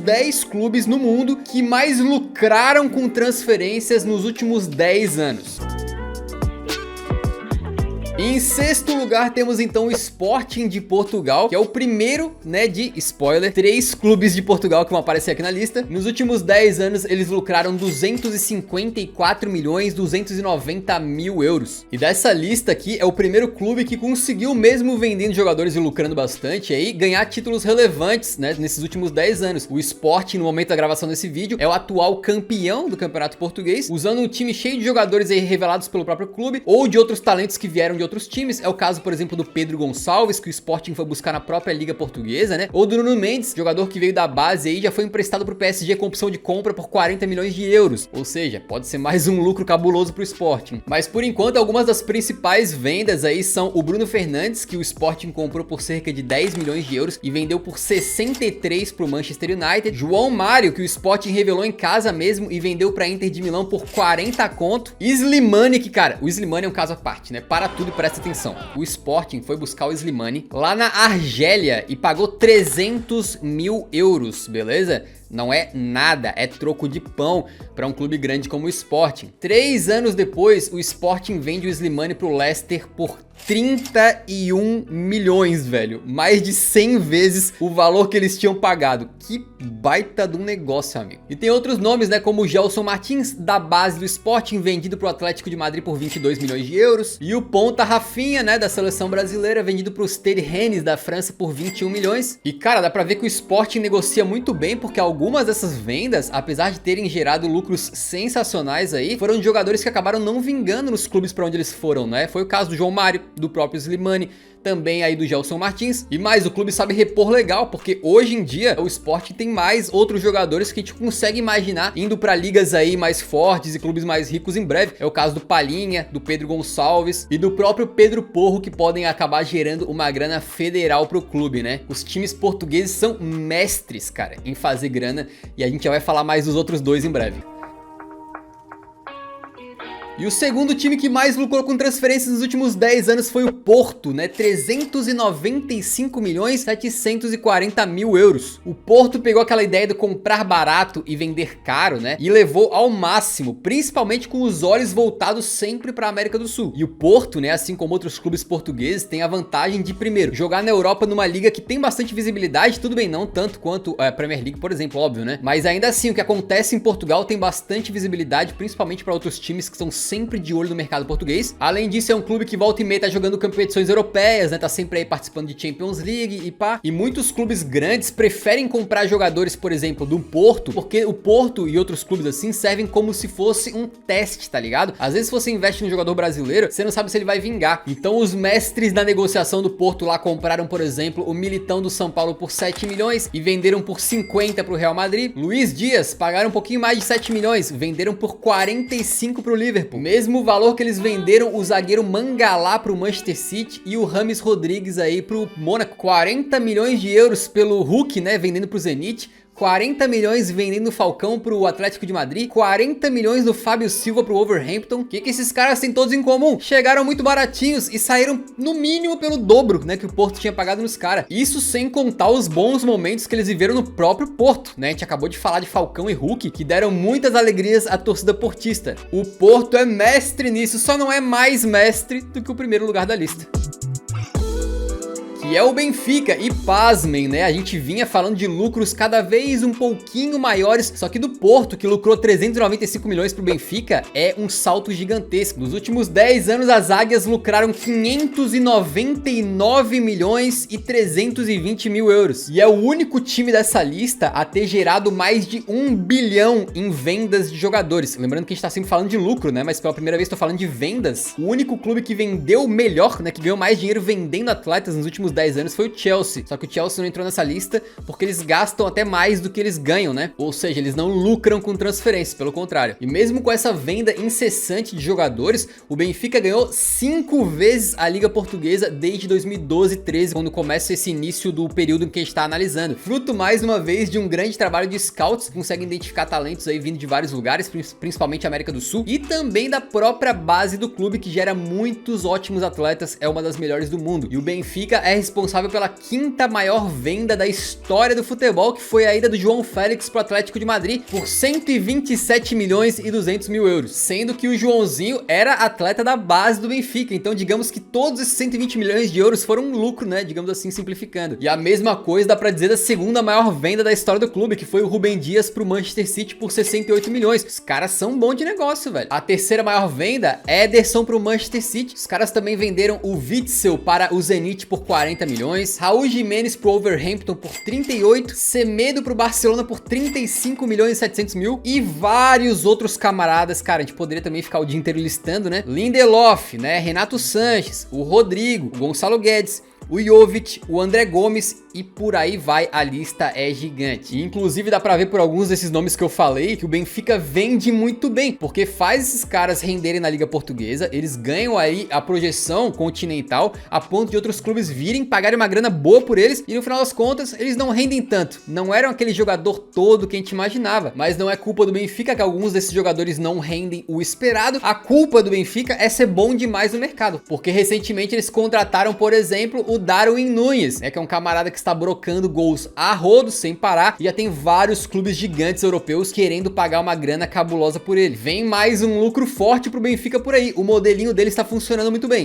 10 clubes no mundo que mais lucraram com transferências nos últimos 10 anos. Em sexto lugar temos então o Sporting de Portugal, que é o primeiro, né, de spoiler, 3 clubes de Portugal que vão aparecer aqui na lista. Nos últimos 10 anos eles lucraram 254.290 mil euros. E dessa lista aqui é o primeiro clube que conseguiu, mesmo vendendo jogadores e lucrando bastante aí, ganhar títulos relevantes, né, nesses últimos 10 anos. O Sporting, no momento da gravação desse vídeo, é o atual campeão do Campeonato Português, usando um time cheio de jogadores aí revelados pelo próprio clube ou de outros talentos que vieram de outros times. É o caso, por exemplo, do Pedro Gonçalves, que o Sporting foi buscar na própria Liga Portuguesa, né? Ou do Nuno Mendes, jogador que veio da base aí, já foi emprestado pro PSG com opção de compra por 40 milhões de euros. Ou seja, pode ser mais um lucro cabuloso pro Sporting. Mas por enquanto, algumas das principais vendas aí são o Bruno Fernandes, que o Sporting comprou por cerca de 10 milhões de euros e vendeu por 63 pro Manchester United. João Mário, que o Sporting revelou em casa mesmo e vendeu pra Inter de Milão por 40 conto. Slimani, que cara, o Slimani é um caso à parte, né? Para tudo, presta atenção. O Sporting foi buscar o Slimani lá na Argélia e pagou 300 mil euros, beleza? Não é nada, é troco de pão para um clube grande como o Sporting. 3 anos depois, o Sporting vende o Slimani pro Leicester por 31 milhões, velho. Mais de 100 vezes o valor que eles tinham pagado. Que baita de um negócio, amigo. E tem outros nomes, né, como o Gelson Martins, da base do Sporting, vendido pro Atlético de Madrid por 22 milhões de euros. E o ponta Rafinha, né, da seleção brasileira, vendido pro Stade Rennes da França por 21 milhões. E, cara, dá pra ver que o Sporting negocia muito bem, porque algumas dessas vendas, apesar de terem gerado lucros sensacionais aí, foram de jogadores que acabaram não vingando nos clubes pra onde eles foram, né? Foi o caso do João Mário, do próprio Slimani, também aí do Gelson Martins. E mais, o clube sabe repor legal, porque hoje em dia o Sporting tem mais outros jogadores que a gente consegue imaginar indo pra ligas aí mais fortes e clubes mais ricos em breve. É o caso do Palhinha, do Pedro Gonçalves e do próprio Pedro Porro, que podem acabar gerando uma grana federal pro clube, né? Os times portugueses são mestres, cara, em fazer grana, e a gente já vai falar mais dos outros dois em breve. E o segundo time que mais lucrou com transferências nos últimos 10 anos foi o Porto, né? 395.740 mil euros. O Porto pegou aquela ideia de comprar barato e vender caro, né? E levou ao máximo, principalmente com os olhos voltados sempre para a América do Sul. E o Porto, né, assim como outros clubes portugueses, tem a vantagem de, primeiro, jogar na Europa numa liga que tem bastante visibilidade, tudo bem, não tanto quanto a Premier League, por exemplo, óbvio, né? Mas ainda assim, o que acontece em Portugal tem bastante visibilidade, principalmente para outros times que são sempre de olho no mercado português. Além disso, é um clube que volta e meia tá jogando competições europeias, né? Tá sempre aí participando de Champions League e pá. E muitos clubes grandes preferem comprar jogadores, por exemplo, do Porto, porque o Porto e outros clubes assim servem como se fosse um teste, tá ligado? Às vezes, se você investe num jogador brasileiro, você não sabe se ele vai vingar. Então, os mestres da negociação do Porto lá compraram, por exemplo, o Militão do São Paulo por 7 milhões e venderam por 50 pro Real Madrid. Luiz Dias pagaram um pouquinho mais de 7 milhões, venderam por 45 pro Liverpool. Mesmo valor que eles venderam o zagueiro Mangala pro Manchester City e o Rames Rodrigues aí pro Mônaco. 40 milhões de euros pelo Hulk, né, vendendo pro Zenit. 40 milhões vendendo o Falcão pro Atlético de Madrid, 40 milhões do Fábio Silva pro Wolverhampton. O que esses caras têm todos em comum? Chegaram muito baratinhos e saíram no mínimo pelo dobro, né, que o Porto tinha pagado nos caras. Isso sem contar os bons momentos que eles viveram no próprio Porto, né? A gente acabou de falar de Falcão e Hulk, que deram muitas alegrias à torcida portista. O Porto é mestre nisso, só não é mais mestre do que o primeiro lugar da lista, que é o Benfica. E pasmem, né, a gente vinha falando de lucros cada vez um pouquinho maiores, só que do Porto, que lucrou 395 milhões pro Benfica, é um salto gigantesco. Nos últimos 10 anos, as Águias lucraram 599 milhões e 320 mil euros. E é o único time dessa lista a ter gerado mais de 1 bilhão em vendas de jogadores. Lembrando que a gente tá sempre falando de lucro, né, mas pela primeira vez tô falando de vendas. O único clube que vendeu melhor, né, que ganhou mais dinheiro vendendo atletas nos últimos 10 anos foi o Chelsea. Só que o Chelsea não entrou nessa lista porque eles gastam até mais do que eles ganham, né? Ou seja, eles não lucram com transferências, pelo contrário. E mesmo com essa venda incessante de jogadores, o Benfica ganhou 5 vezes a Liga Portuguesa desde 2012-13, quando começa esse início do período em que a gente tá analisando. Fruto, mais uma vez, de um grande trabalho de scouts que conseguem identificar talentos aí vindo de vários lugares, principalmente América do Sul, e também da própria base do clube, que gera muitos ótimos atletas, é uma das melhores do mundo. E o Benfica é responsável pela quinta maior venda da história do futebol, que foi a ida do João Félix pro Atlético de Madrid por 127 milhões e 200 mil euros, sendo que o Joãozinho era atleta da base do Benfica, então digamos que todos esses 120 milhões de euros foram um lucro, né, digamos assim, simplificando. E a mesma coisa dá pra dizer da segunda maior venda da história do clube, que foi o Rúben Dias pro Manchester City por 68 milhões. Os caras são bons de negócio, velho. A terceira maior venda é Ederson pro Manchester City. Os caras também venderam o Witsel para o Zenit por 40 milhões, Raul Jimenez pro Wolverhampton por 38, Semedo pro Barcelona por 35 milhões e 700 mil e vários outros camaradas, cara, a gente poderia também ficar o dia inteiro listando, né? Lindelof, né? Renato Sanches, o Rodrigo, o Gonçalo Guedes, o Jovic, o André Gomes e por aí vai, a lista é gigante. E, inclusive dá pra ver por alguns desses nomes que eu falei que o Benfica vende muito bem, porque faz esses caras renderem na Liga Portuguesa, eles ganham aí a projeção continental a ponto de outros clubes virem, pagarem uma grana boa por eles e no final das contas eles não rendem tanto. Não eram aquele jogador todo que a gente imaginava, mas não é culpa do Benfica que alguns desses jogadores não rendem o esperado. A culpa do Benfica é ser bom demais no mercado, porque recentemente eles contrataram, por exemplo, o Darwin Núñez, que é um camarada que está brocando gols a rodo sem parar e já tem vários clubes gigantes europeus querendo pagar uma grana cabulosa por ele. Vem mais um lucro forte pro Benfica por aí, o modelinho dele está funcionando muito bem.